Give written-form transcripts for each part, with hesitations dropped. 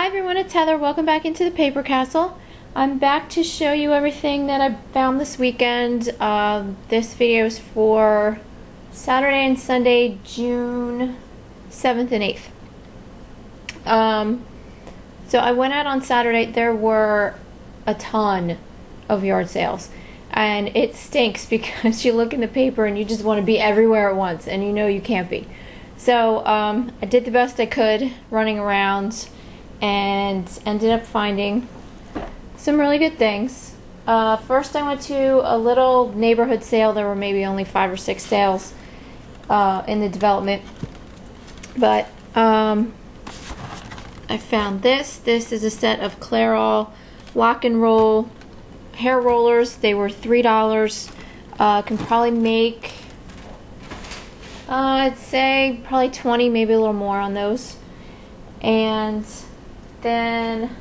everyone, it's Heather. Welcome back into the Paper Castle. I'm back to show you everything that I found this weekend. This video is for Saturday and Sunday, June 7th and 8th. So I went out on Saturday. There were a ton of yard sales. And it stinks because you look in the paper and you just want to be everywhere at once, and you know you can't be. So I did the best I could running around and ended up finding some really good things. First I went to a little neighborhood sale. There were maybe only 5 or 6 sales in the development. But I found this. This is a set of Clairol Lock and Roll hair rollers. They were $3. Can probably make I'd say probably 20, maybe a little more on those. And then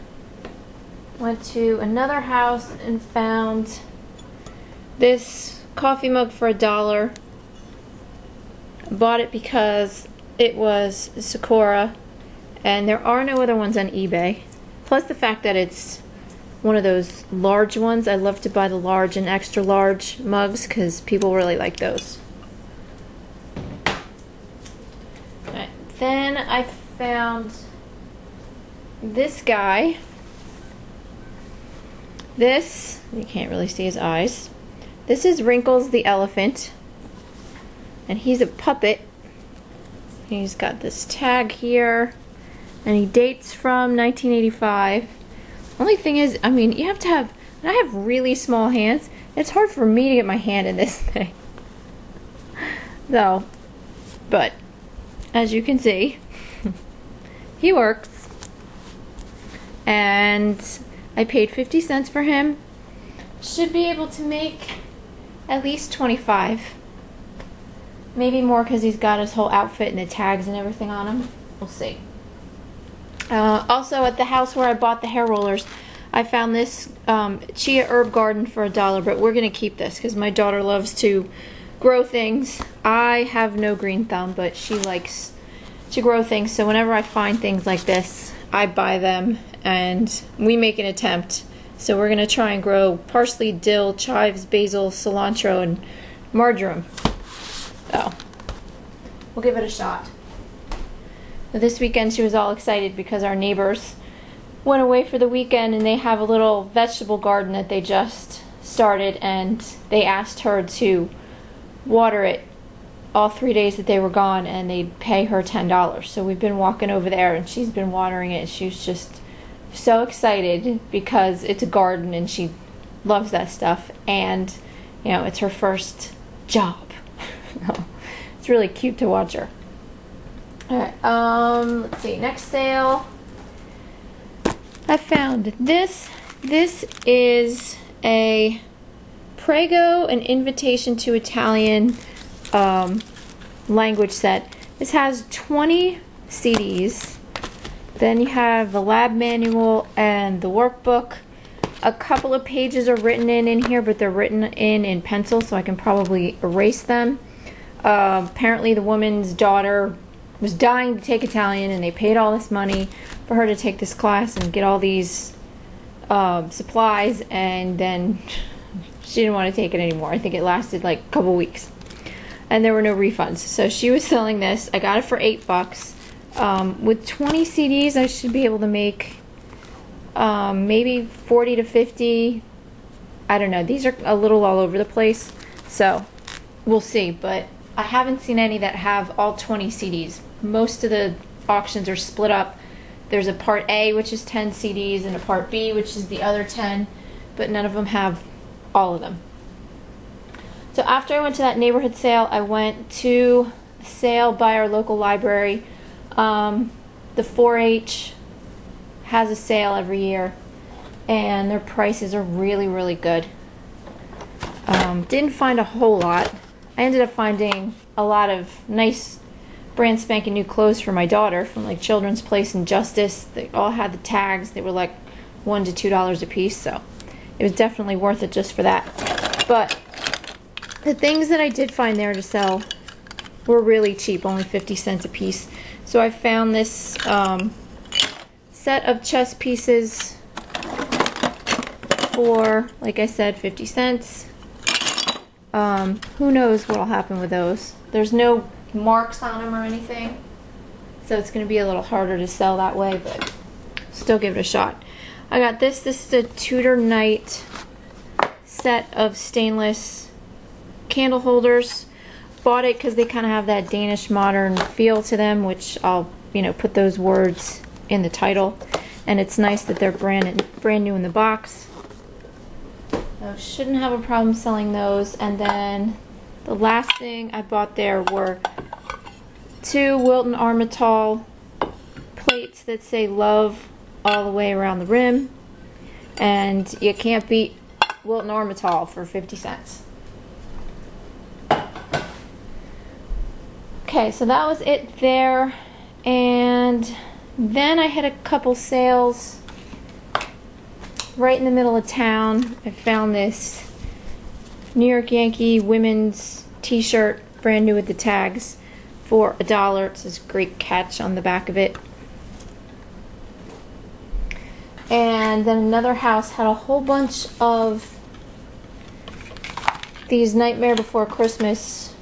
went to another house and found this coffee mug for $1. Bought it because it was Sakura and there are no other ones on eBay. Plus the fact that it's one of those large ones. I love to buy the large and extra large mugs because people really like those. Alright, then I found this guy. This, you can't really see his eyes. This is Wrinkles the elephant. And he's a puppet. He's got this tag here. And he dates from 1985. Only thing is, I mean, you have to have, and I have really small hands. It's hard for me to get my hand in this thing. So, but, as you can see, he works. And I paid 50 cents for him. Should be able to make at least 25. Maybe more because he's got his whole outfit and the tags and everything on him. We'll see. Also at the house where I bought the hair rollers, I found this Chia herb garden for $1, but we're going to keep this because my daughter loves to grow things. I have no green thumb, but she likes to grow things, so whenever I find things like this, I buy them and we make an attempt. So we're going to try and grow parsley, dill, chives, basil, cilantro, and marjoram. So we'll give it a shot. This weekend she was all excited because our neighbors went away for the weekend and they have a little vegetable garden that they just started, and they asked her to water it all 3 days that they were gone and they'd pay her $10. So we've been walking over there and she's been watering it. She was just so excited because it's a garden and she loves that stuff, and you know, it's her first job. It's really cute to watch her. Alright, let's see, next sale. I found this. This is a Prego, an Invitation to Italian language set. This has 20 CDs. Then you have the lab manual and the workbook. A couple of pages are written in here, but they're written in pencil, so I can probably erase them. Apparently the woman's daughter was dying to take Italian, and they paid all this money for her to take this class and get all these supplies, and then she didn't want to take it anymore. I think it lasted like a couple weeks and there were no refunds, so she was selling this. I got it for $8. With 20 CDs I should be able to make maybe 40 to 50. I don't know, these are a little all over the place, so we'll see. But I haven't seen any that have all 20 CDs. Most of the auctions are split up. There's a part A, which is 10 CDs, and a part B, which is the other 10, but none of them have all of them. So after I went to that neighborhood sale, I went to a sale by our local library. The 4-H has a sale every year, and their prices are really, really good. Didn't find a whole lot. I ended up finding a lot of nice brand spanking new clothes for my daughter from like Children's Place and Justice. They all had the tags. They were like $1 to $2 a piece, so it was definitely worth it just for that. But the things that I did find there to sell were really cheap, only 50 cents a piece. So I found this set of chess pieces for, like I said, 50 cents. Who knows what'll happen with those. There's no marks on them or anything, so it's going to be a little harder to sell that way, but still give it a shot. I got this. This is a Tudor Knight set of stainless candle holders. Bought it because they kind of have that Danish modern feel to them, which I'll, put those words in the title. And it's nice that they're brand new in the box. So shouldn't have a problem selling those. And then the last thing I bought there were 2 Wilton Armatal plates that say love all the way around the rim. And you can't beat Wilton Armatal for 50 cents. Okay, so that was it there, and then I had a couple sales right in the middle of town. I found this New York Yankee women's t-shirt, brand new with the tags, for $1. It says "Great Catch" on the back of it. And then another house had a whole bunch of these Nightmare Before Christmas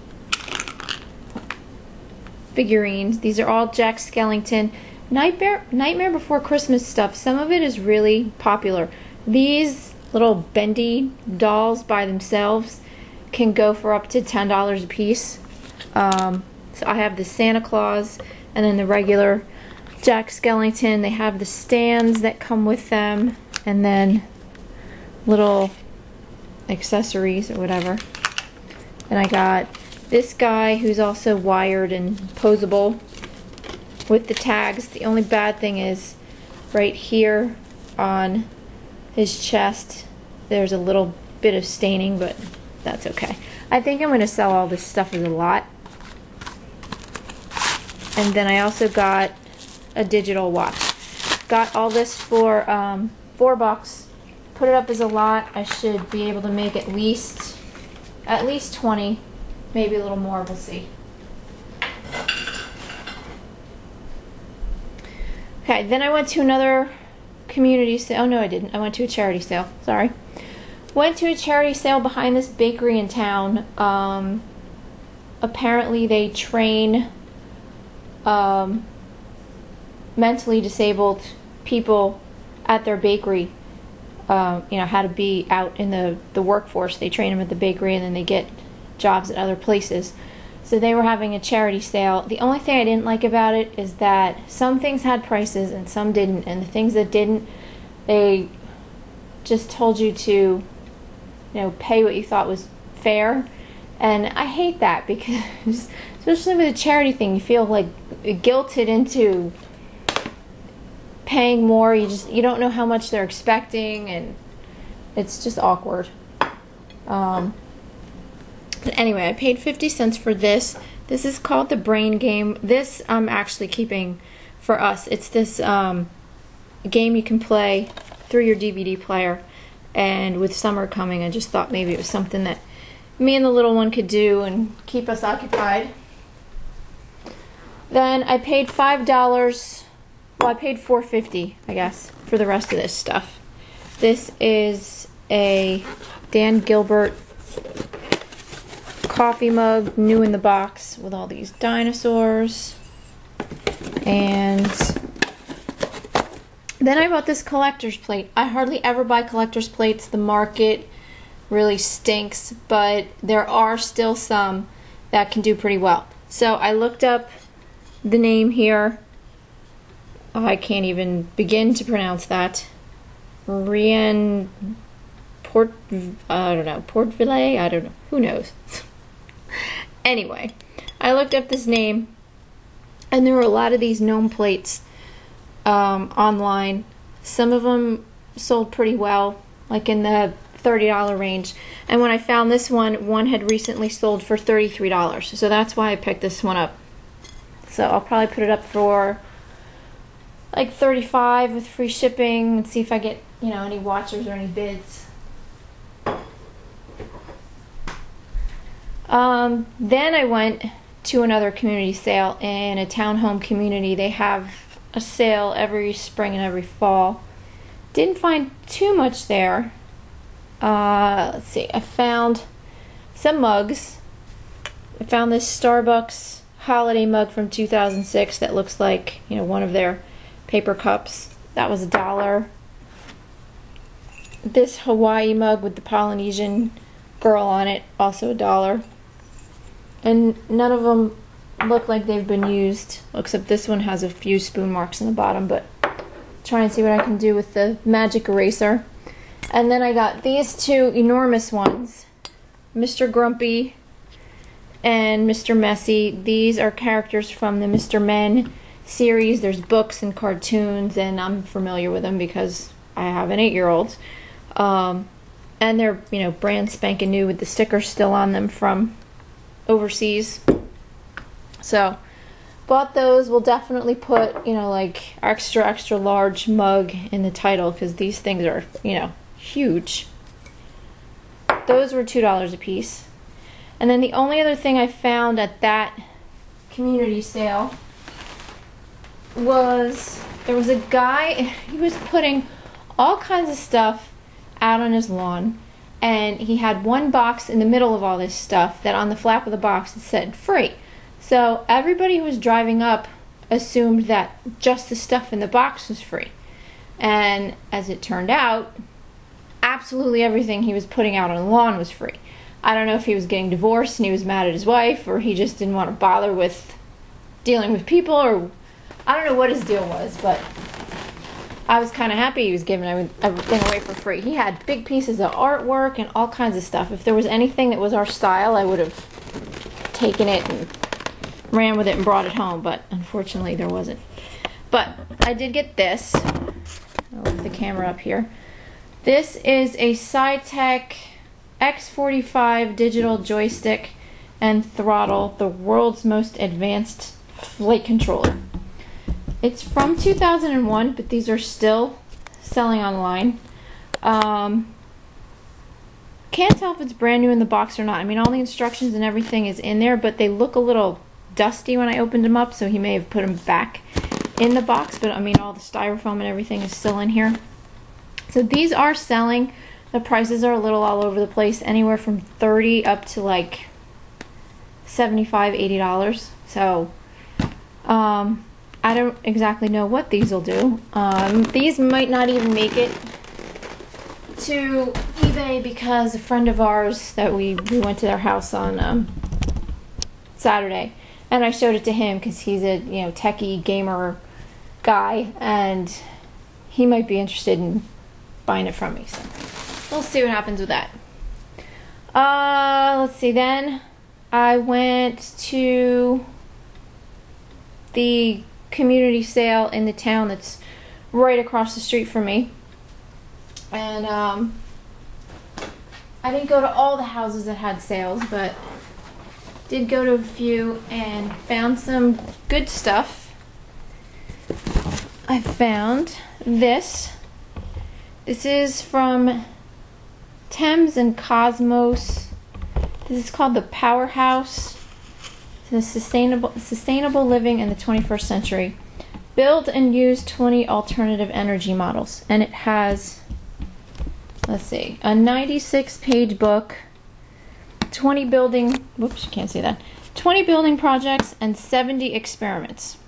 figurines. These are all Jack Skellington. Nightmare Before Christmas stuff. Some of it is really popular. These little bendy dolls by themselves can go for up to $10 a piece. So I have the Santa Claus and then the regular Jack Skellington. They have the stands that come with them, and then little accessories or whatever. And I got this guy who's also wired and posable with the tags. The only bad thing is right here on his chest there's a little bit of staining, but that's okay. I think I'm going to sell all this stuff as a lot. And then I also got a digital watch. Got all this for $4. Put it up as a lot. I should be able to make at least 20, maybe a little more. We'll see. Okay, then I went to another community sale. Oh no, I didn't. I went to a charity sale. Sorry. Went to a charity sale behind this bakery in town. Apparently they train mentally disabled people at their bakery, how to be out in the workforce. They train them at the bakery and then they get jobs at other places. So they were having a charity sale. The only thing I didn't like about it is that some things had prices and some didn't, and the things that didn't, they just told you to, pay what you thought was fair. And I hate that because, especially with a charity thing, you feel like guilted into paying more. You don't know how much they're expecting, and it's just awkward. But anyway, I paid 50 cents for this. This is called the Brain Game. This I'm actually keeping for us. It's this game you can play through your DVD player. And with summer coming, I just thought maybe it was something that me and the little one could do and keep us occupied. Then I paid $5. Well, I paid $4.50, I guess, for the rest of this stuff. This is a Dan Gilbert coffee mug, new in the box, with all these dinosaurs. And then I bought this collector's plate. I hardly ever buy collector's plates. The market really stinks, but there are still some that can do pretty well. So I looked up the name here. I can't even begin to pronounce that. Portville? I don't know. Who knows? Anyway, I looked up this name, and there were a lot of these gnome plates online. Some of them sold pretty well, like in the $30 range. And when I found this one had recently sold for $33. So that's why I picked this one up. So I'll probably put it up for like $35 with free shipping and see if I get, any watchers or any bids. Then I went to another community sale in a townhome community. They have a sale every spring and every fall. Didn't find too much there. Let's see, I found some mugs. I found this Starbucks holiday mug from 2006 that looks like, you know, one of their paper cups. That was $1. This Hawaii mug with the Polynesian girl on it, also $1. And none of them look like they've been used, except this one has a few spoon marks in the bottom, but try and see what I can do with the magic eraser. And then I got these two enormous ones, Mr. Grumpy and Mr. Messy. These are characters from the Mr. Men series. There's books and cartoons, and I'm familiar with them because I have an 8-year-old. And they're, you know, brand spanking new with the stickers still on them from overseas. So bought those. We'll definitely put, you know, like extra large mug in the title because these things are, you know, huge. Those were $2 a piece. And then the only other thing I found at that community sale was there was a guy, he was putting all kinds of stuff out on his lawn, and he had one box in the middle of all this stuff that on the flap of the box it said free. So everybody who was driving up assumed that just the stuff in the box was free. And as it turned out, absolutely everything he was putting out on the lawn was free. I don't know if he was getting divorced and he was mad at his wife, or he just didn't want to bother with dealing with people, or I don't know what his deal was, but I was kind of happy he was giving everything away for free. He had big pieces of artwork and all kinds of stuff. If there was anything that was our style, I would have taken it and ran with it and brought it home, but unfortunately there wasn't. But I did get this. I'll lift the camera up here. This is a Sci-Tech X45 digital joystick and throttle, the world's most advanced flight controller. It's from 2001, but these are still selling online. Can't tell if it's brand new in the box or not. I mean, all the instructions and everything is in there, but they look a little dusty when I opened them up, so he may have put them back in the box, but I mean, all the styrofoam and everything is still in here. So these are selling. The prices are a little all over the place, anywhere from $30 up to like $75, $80. So I don't exactly know what these will do. These might not even make it to eBay because a friend of ours that we went to their house on Saturday, and I showed it to him because he's a, you know, techie gamer guy, and he might be interested in buying it from me. So we'll see what happens with that. Let's see. Then I went to the community sale in the town that's right across the street from me, and I didn't go to all the houses that had sales, but did go to a few and found some good stuff. I found this. This is from Thames and Cosmos. This is called the Powerhouse. The sustainable living in the 21st century. Build and use 20 alternative energy models. And it has, let's see, a 96-page book, 20 building, whoops, you can't see that, 20 building projects and 70 experiments.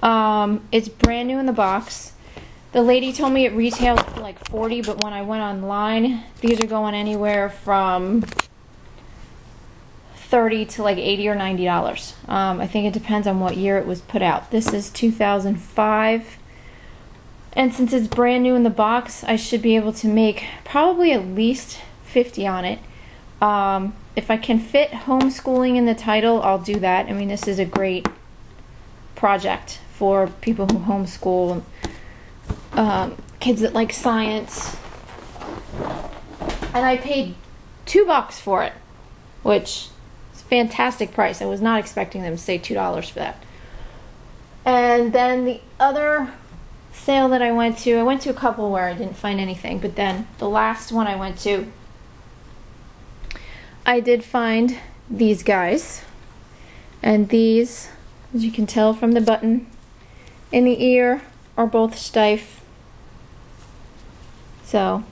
It's brand new in the box. The lady told me it retails for like $40, but when I went online, these are going anywhere from $30 to like $80 or $90. I think it depends on what year it was put out. This is 2005, and since it's brand new in the box, I should be able to make probably at least 50 on it. If I can fit homeschooling in the title, I'll do that. I mean, this is a great project for people who homeschool, kids that like science. And I paid $2 for it, which is a fantastic price. I was not expecting them to say $2 for that. And then the other sale that I went to a couple where I didn't find anything, but then the last one I went to, I did find these guys. And these, as you can tell from the button, in the ear are both stiff. So,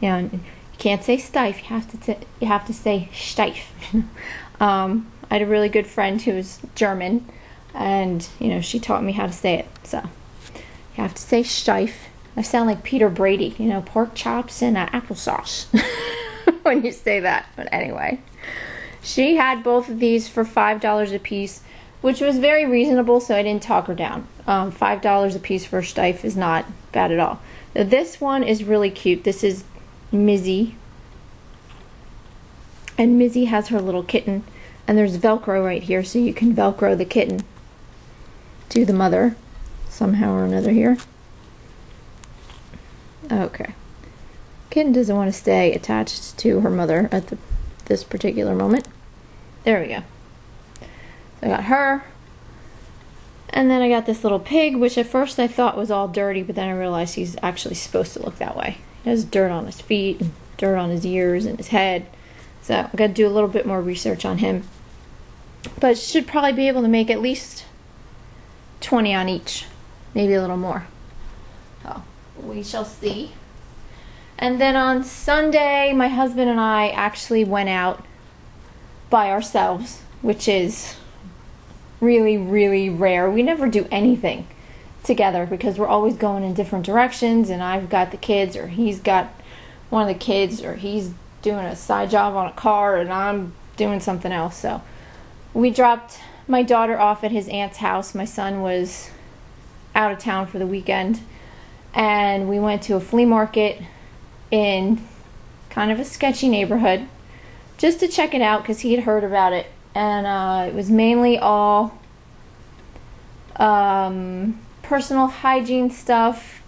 yeah, you can't say stiff. You have to say stiff. I had a really good friend who was German, and she taught me how to say it. So you have to say stiff. I sound like Peter Brady, pork chops and applesauce when you say that. But anyway, she had both of these for $5 a piece, which was very reasonable, so I didn't talk her down. $5 a piece for a stiff is not bad at all. Now, this one is really cute. This is Mizzy. And Mizzy has her little kitten. And there's Velcro right here, so you can Velcro the kitten to the mother somehow or another here. Okay. Kitten doesn't want to stay attached to her mother at this particular moment. There we go. So I got her. And then I got this little pig, which at first I thought was all dirty, but then I realized he's actually supposed to look that way. He has dirt on his feet, and dirt on his ears and his head. So I've got to do a little bit more research on him. But should probably be able to make at least 20 on each. Maybe a little more. So we shall see. And then on Sunday, my husband and I actually went out by ourselves, which is really, really rare. We never do anything together because we're always going in different directions, and I've got the kids, or he's got one of the kids, or he's doing a side job on a car and I'm doing something else. So we dropped my daughter off at his aunt's house. My son was out of town for the weekend, and we went to a flea market in kind of a sketchy neighborhood just to check it out because he had heard about it. And it was mainly all personal hygiene stuff,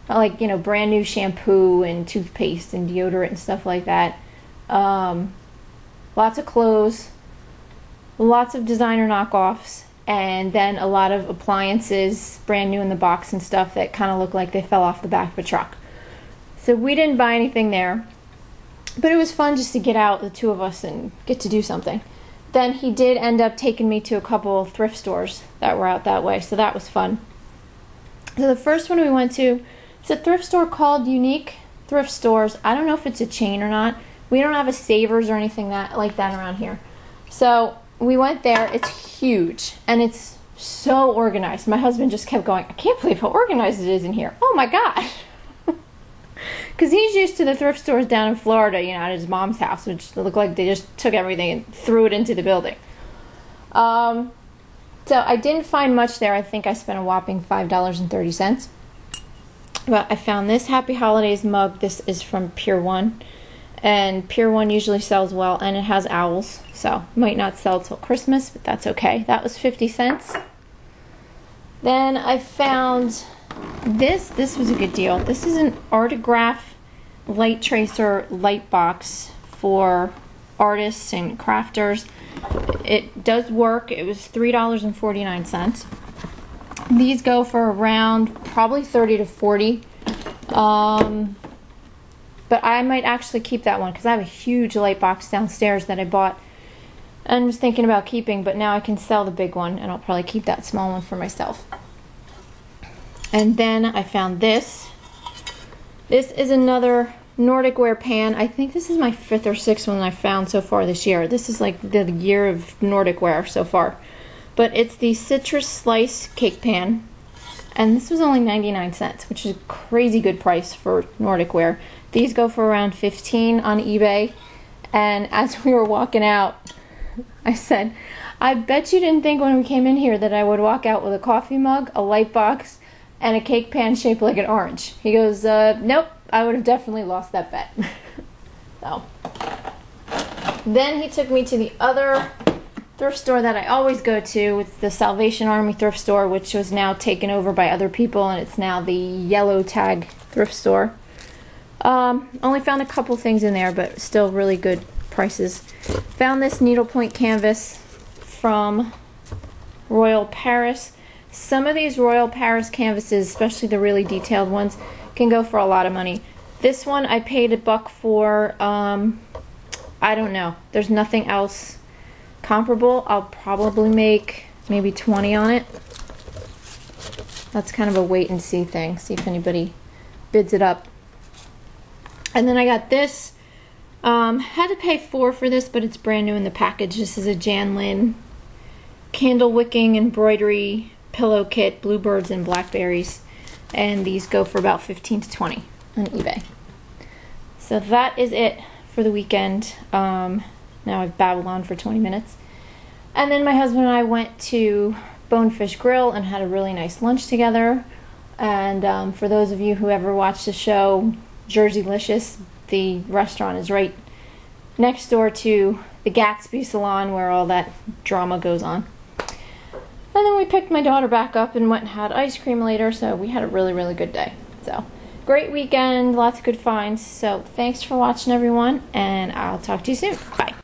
like, brand new shampoo and toothpaste and deodorant and stuff like that. Lots of clothes, lots of designer knockoffs, and then a lot of appliances, brand new in the box and stuff that kind of look like they fell off the back of a truck. So we didn't buy anything there, but it was fun just to get out, the two of us, and get to do something. Then he did end up taking me to a couple of thrift stores that were out that way, so that was fun. So the first one we went to, it's a thrift store called Unique Thrift Stores. I don't know if it's a chain or not. We don't have a Savers or anything like that around here. So we went there. It's huge, and it's so organized. My husband just kept going, I can't believe how organized it is in here. Oh my God. Because he's used to the thrift stores down in Florida, at his mom's house, which looked like they just took everything and threw it into the building. So I didn't find much there. I think I spent a whopping $5.30. But I found this Happy Holidays mug. This is from Pier 1. And Pier 1 usually sells well, and it has owls. So might not sell till Christmas, but that's okay. That was 50 cents. Then I found this. This was a good deal. This is an Artograph light tracer light box for artists and crafters. It does work. It was $3.49. These go for around probably 30 to 40. But I might actually keep that one because I have a huge light box downstairs that I bought and was thinking about keeping, but now I can sell the big one, and I'll probably keep that small one for myself. And then I found this. This is another Nordic ware pan. I think this is my 5th or 6th one I found so far this year. This is like the year of Nordic ware so far. But it's the Citrus Slice cake pan. And this was only 99 cents, which is a crazy good price for Nordic ware. These go for around 15 on eBay. And as we were walking out, I said, I bet you didn't think when we came in here that I would walk out with a coffee mug, a light box, and a cake pan shaped like an orange. He goes, nope, I would have definitely lost that bet. So then he took me to the other thrift store that I always go to. It's the Salvation Army thrift store, which was now taken over by other people, and it's now the Yellow Tag thrift store. Only found a couple things in there, but still really good prices. Found this needlepoint canvas from Royal Paris. Some of these Royal Paris canvases, especially the really detailed ones, can go for a lot of money. This one I paid $1 for. I don't know. There's nothing else comparable. I'll probably make maybe 20 on it. that's kind of a wait and see thing. See if anybody bids it up. And then I got this. Had to pay $4 for this, but it's brand new in the package. This is a Jan Lynn candle wicking embroidery pillow kit, bluebirds and blackberries. And these go for about $15 to $20 on eBay. So that is it for the weekend. Now I've babbled on for 20 minutes. And then my husband and I went to Bonefish Grill and had a really nice lunch together. And for those of you who ever watched the show Jerseylicious, the restaurant is right next door to the Gatsby Salon where all that drama goes on. And then we picked my daughter back up and went and had ice cream later, so we had a really, really good day. So, great weekend, lots of good finds. So, thanks for watching, everyone, and I'll talk to you soon. Bye.